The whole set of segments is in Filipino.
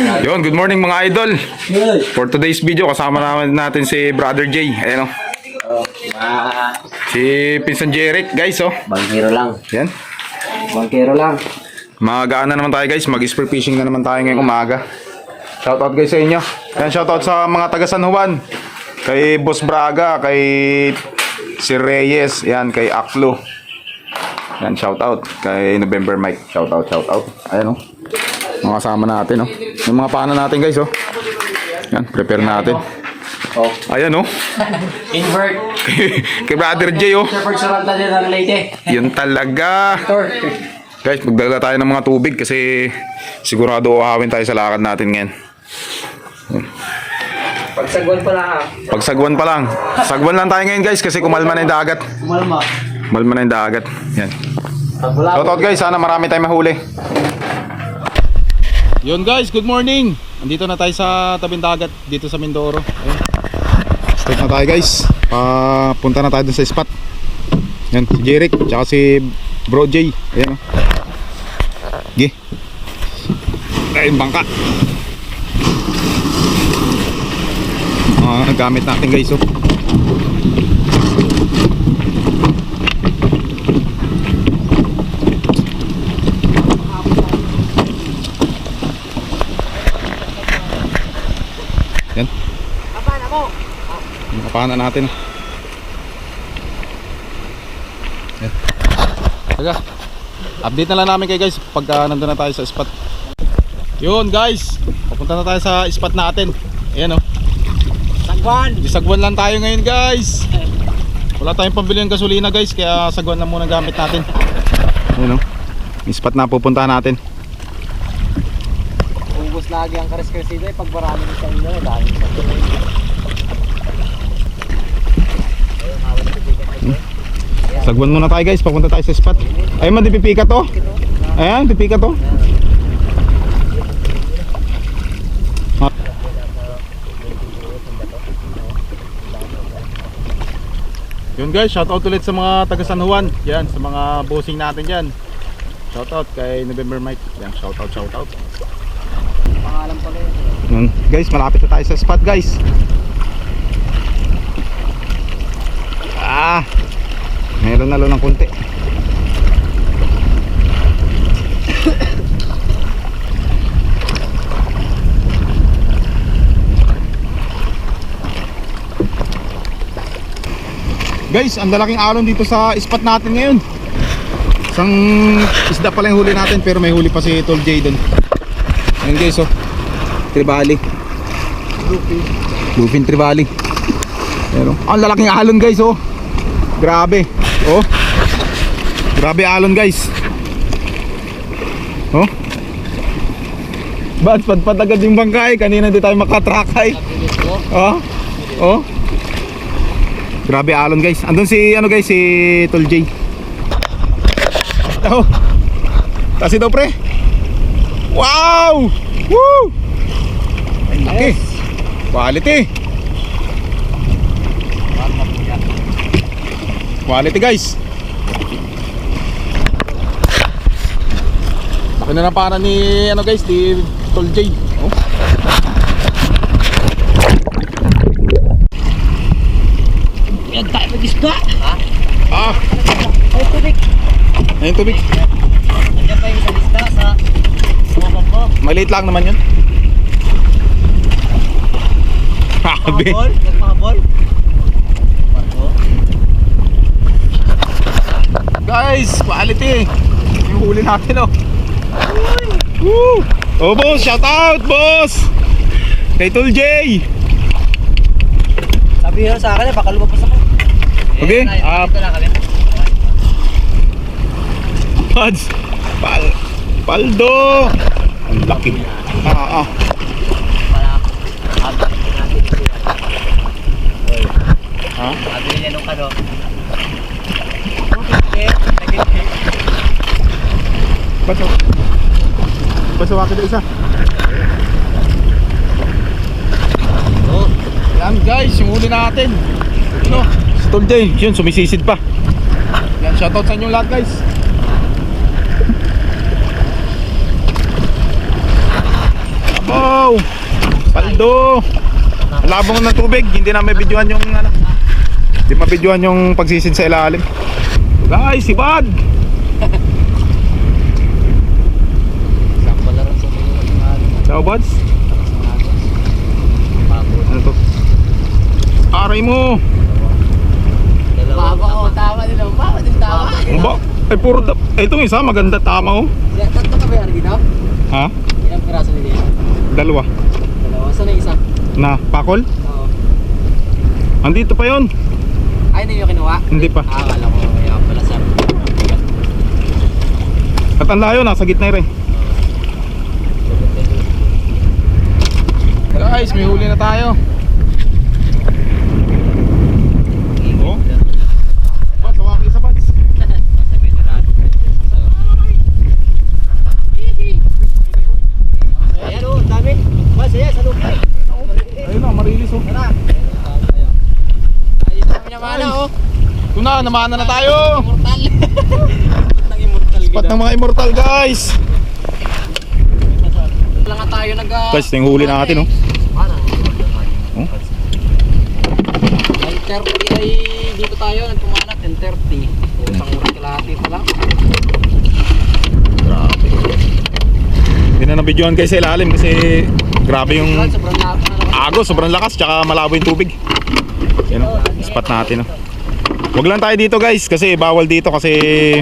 Yun, good morning mga idol. For today's video, kasama natin si Brother Jay. Ayan o. Si Pinsan Jeric, guys oh. Bangkero lang. Yan. Bangkero lang. Magaan na naman tayo guys. Mag-spear fishing na naman tayo ngayong umaga. Shoutout guys sa inyo. Yan, shoutout sa mga taga San Juan. Kay Boss Braga, kay si Reyes, yan, kay Aklo. Yan, shoutout. Kay November Mike, shoutout. Ayan o. Mga kasama natin, oh. Yung mga paano natin, guys, oh. Yan, prepare natin. Oh. Ayan, oh. Invert. Kay Brother Jay, oh. Sa pagsuranta din ng Leyte. Yun talaga. Guys, magdala tayo ng mga tubig kasi sigurado uhawin tayo sa lakad natin ngayon. Pagsagwan pa lang ha. Pagsagwan pa lang. Sagwan lang tayo ngayon, guys, kasi kumalma na yung dagat. Kumalma. Kumalma na yung dagat. Yan. Pagwala. Shoutout, guys. Sana marami tayong mahuli. Yun guys, good morning. Andito na tayo sa tabing dagat dito sa Mindoro. Ayun. Start na tayo guys. Punta na tayo dun sa spot. Yan, si Jeric, tsaka si Bro Jay. Ayan o. Gi. Ayun, bangka. Gamit natin guys oh. Yan. Kapana mo. Yung kapana natin. Yan. Taga. Update na lang namin kayo guys pagka nandun na tayo sa spot. Yun guys. Papunta na tayo sa spot natin. Ayan oh. Sagwan. Sagwan lang tayo ngayon guys. Wala tayong pambili ng gasolina guys. Kaya sagwan lang muna gamit natin. Ayan oh. Yung spot na pupuntahan natin. Ubus lagi ang kares-karesida eh. Pag marami sa inyo eh. Dahil sa tuloy. Sagwan muna tayo guys. Papunta tayo sa spot. Ayun man, di pipika to. Ayan, pipika to. Yun guys, shoutout ulit sa mga taga San Juan. Yan, sa mga bossing natin dyan. Shoutout kay November Mike. Yan, shoutout. Pangalan pala yun. Guys, malapit na tayo sa spot guys. Meron na lang ng konti. Guys, ang lalaking alon dito sa spot natin ngayon. Isang isda pala yung huli natin, pero may huli pa si Tol J doon. Ayun guys oh. Tribali. Lupin Tribali. Pero ang lalaking alon guys oh. Grabe. Oh. Grabe alon guys. Oh. Bad padpad agad yung bangkay. Kanina hindi tayo makatrakay. Oh. Oh. Grabe alon guys. Andun si ano guys, si Tol J. Oh. Kasi daw pre. Wow! Woo! Ang laki. Quality. Quality guys. Ano na para ni ano guys, ni Tol J. Oh. Yan tayo mag-isda. Ah. Ay, tubig. Ayun tubig. Nandiyan pa yung isda sa sumabang ko. Maliit lang naman yun. Grabe. Nagpahabol. Guys, quality. Yung huli natin oh. Woo! Oh boss, shout out boss. Kay Tol J. Sabi nyo sa akin eh, baka lumabas ako. Okay, Dito lang kami. Pads. Paldo. Ang laki. Para habang natin ito. Ha? Sabi niya nung kano. Baso wakit na isa. Oh. Yan guys, yung huli natin. No, si Tol J, yun sumisisid pa. Yan, shoutout sa inyo lahat guys. Aba! Wow! Paldo! Labong ng tubig, hindi na may videohan yung ano. Hindi mabidyohan yung pagsisid sa ilalim. Guys, si Bad! Sample na rin sa mga Ciao, Bads. Ano to? Aray mo! Bago, tama din lang. Bago din tama. Ano ba? Ay, puro itong isa, maganda, tama oh. Tatlo ka ba yan, Gino? Ha? Ilang piraso nila yan? Dalawa. Dalawa. Saan na isa? Na, pakol? Oo. Andito pa yon. Ay, hindi nyo kinuha? Hindi pa. Akala ko kaya pala sa bigat. At ang layo, nasa gitna rin. Guys, may huli na tayo. Oh. Bads, hawak isa, Bads. Ayan o, dami. Mas, ayan, sa lupa. Ayun na, marilis oh. Tara. Ayun kami naman na o. Ito na, namana na tayo. Immortal. Ng immortal. Spat ng mga immortal, guys. Wala nga tayo nag... Guys, ito yung huli natin oh. Ano? Oh. 9:30 ay dito tayo nagpumana 10:30. Isang oras kalahati pa lang. Grabe. Hindi na nabidyohan kayo sa ilalim kasi grabe yung Sobrang lakas na agos, sobrang lakas, tsaka malabo yung tubig. Yan oh, spot natin oh. Huwag lang tayo dito guys kasi bawal dito kasi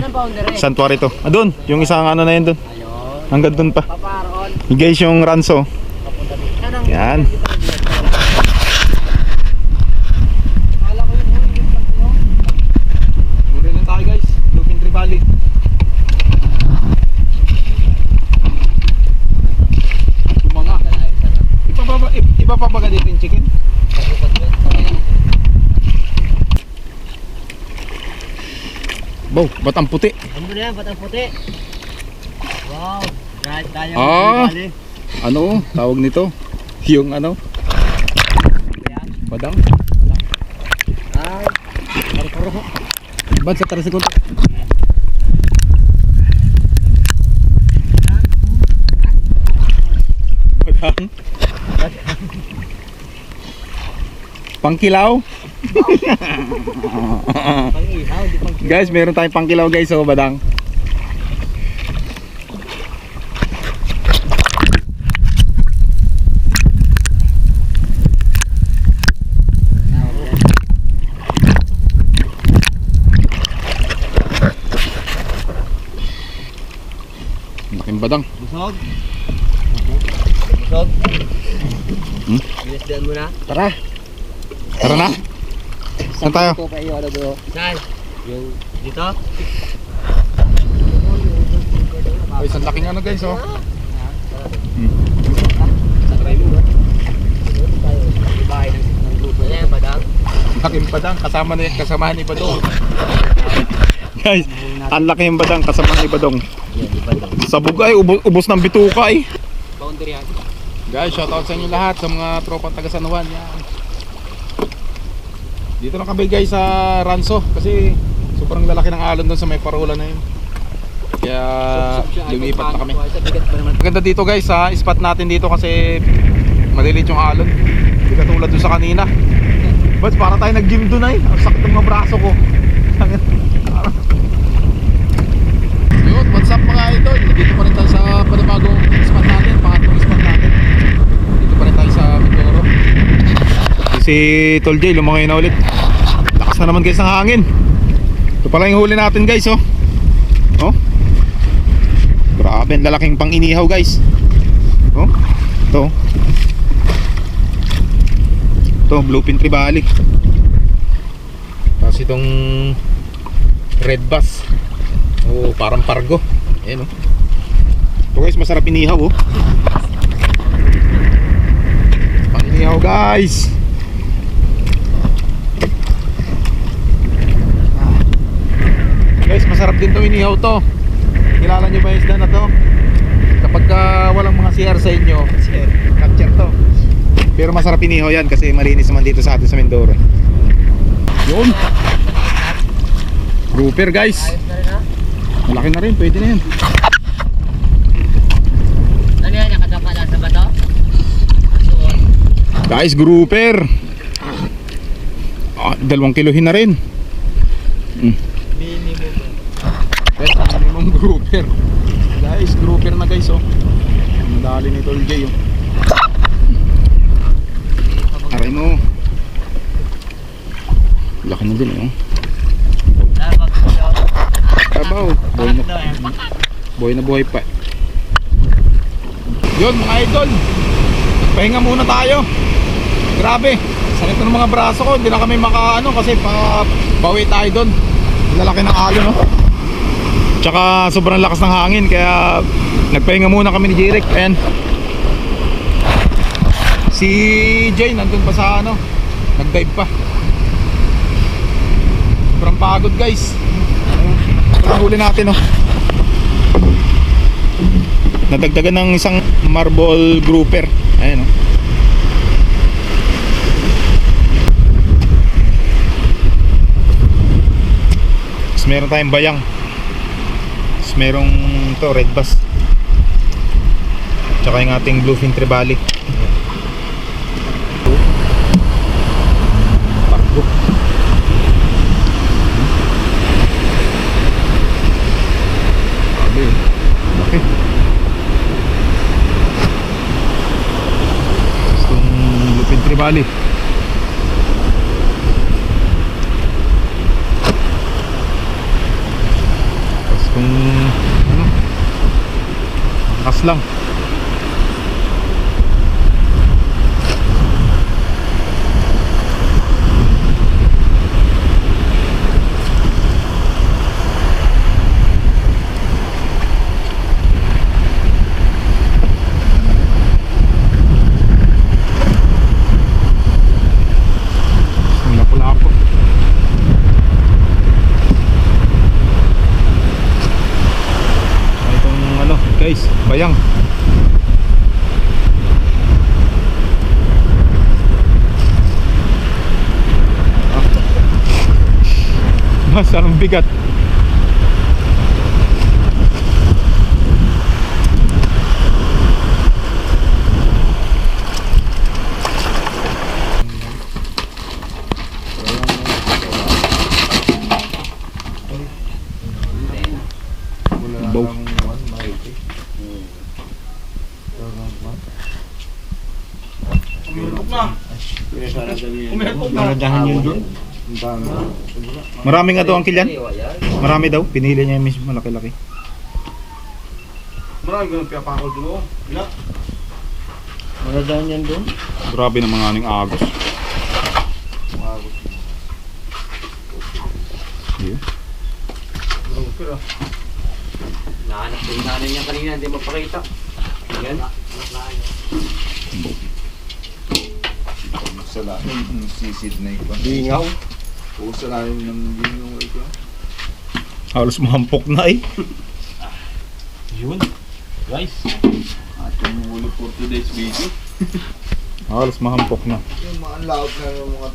Anong boundary? sanctuary to. Ah, doon, yung isang ano na yun doon. Ayun. Hanggang doon pa. Paparoon. Guys, yung ranso. Yan. Kala ko yun lang kayo. Huli lang tayo guys. Lupin Tribali. Tumanga. Iba pa ba dito yung chicken? Bow, ba't ang puti? Ano na yan? Batang puti. Wow. Dahil Ah. Ano tawag nito? Yung ano? Badang? Ay. Paro-paro. Bad sa 3 segundo. Badang? Pangkilaw? Pang-ihaw, di pang Guys, meron tayong pangkilaw guys, oh, badang. Laking badang. Busog. Busog. Hmm? Binisdian mo na. Tara. Tara na. Saan tayo? Ito pa iyo ano do? Saan? Yung dito? Oh, isang laking ano guys, oh. Sakay mo ba? Yung bahay ng grupo niya, badang. Laking badang, kasama ni Badong. Guys, ang laking badang, kasama ni Badong. Yan, di badang. Sa bugay, ubos ng bituka eh. Boundary yan. Guys, shoutout sa inyo lahat, sa mga tropang taga San Juan. Yan. Dito na kami guys sa Ranso kasi sobrang lalaki ng alon doon sa may parola na yun. Kaya lumipat na kami. Maganda dito guys sa spot natin dito kasi malilit yung alon. Hindi katulad doon sa kanina. But para tayo nag-gym doon ay. Ang sakit ng mga braso ko. Yun, what's up mga idol? Dito pa rin tayo sa panibagong spot natin, pangatlong spot natin. Dito pa rin tayo sa Mindoro. Si Tol J lumangoy na ulit. Lakas na naman guys ng hangin. Ito pala yung huli natin guys oh. Oh. Grabe, ang lalaking pang inihaw guys. Oh. Ito. Ito, bluefin tribali. Tapos itong red bass. Oh, parang pargo. Ayan oh. Ito guys, masarap inihaw oh. Pang inihaw guys. Guys, masarap din to inihaw to. Kilala nyo ba yung isda na to? Kapag walang mga CR sa inyo, capture to. Pero masarap inihaw yan kasi malinis naman dito sa atin sa Mindoro. Yun. Grouper guys. Malaki na rin, pwede na yan. Ano yan, nakadapa lang sa bato? Guys, grouper. 2 kilohin na rin. Minimum grouper. Guys, grouper na guys oh. Madali ni Tol J oh. Aray mo. Laki na din oh. Abaw, buhay na buhay pa. Yun mga idol, pahinga muna tayo. Grabe, sakit ng mga braso ko. Hindi na kami makaano kasi bawi tayo doon. Lalaki ng alon no. Tsaka sobrang lakas ng hangin kaya nagpahinga muna kami ni Jirek. Ayan, si Jay nandun pa sa ano, nag-dive pa. Sobrang pagod guys. Ang huli natin oh. Nadagdagan ng isang marble grouper. Ayan oh. Tapos meron tayong bayang. Tapos merong ito, red bass. Tsaka yung ating bluefin trevally. Pargo. Okay. Itong Lupin Trevally. Tapos kung ano, lakas lang. Guys, bayang. Mas anong bigat. Bow. Maraming nga daw ang kilyan. Marami daw, pinili niya yung mismo malaki-laki. Marami ganun piyapakol doon. Ila. Magandaan yan doon. Grabe naman nga ning agos. Yeah. Nahanap din namin niya kanina, hindi mapakita. Yan. Sa lalim ng sisid na ito. Dingaw. Oo, sa lalim ng dingaw ito. Halos mahampok na eh. Yun. Guys. At yung huli for today's video. Halos mahampok na. Yung mga loud na yung mga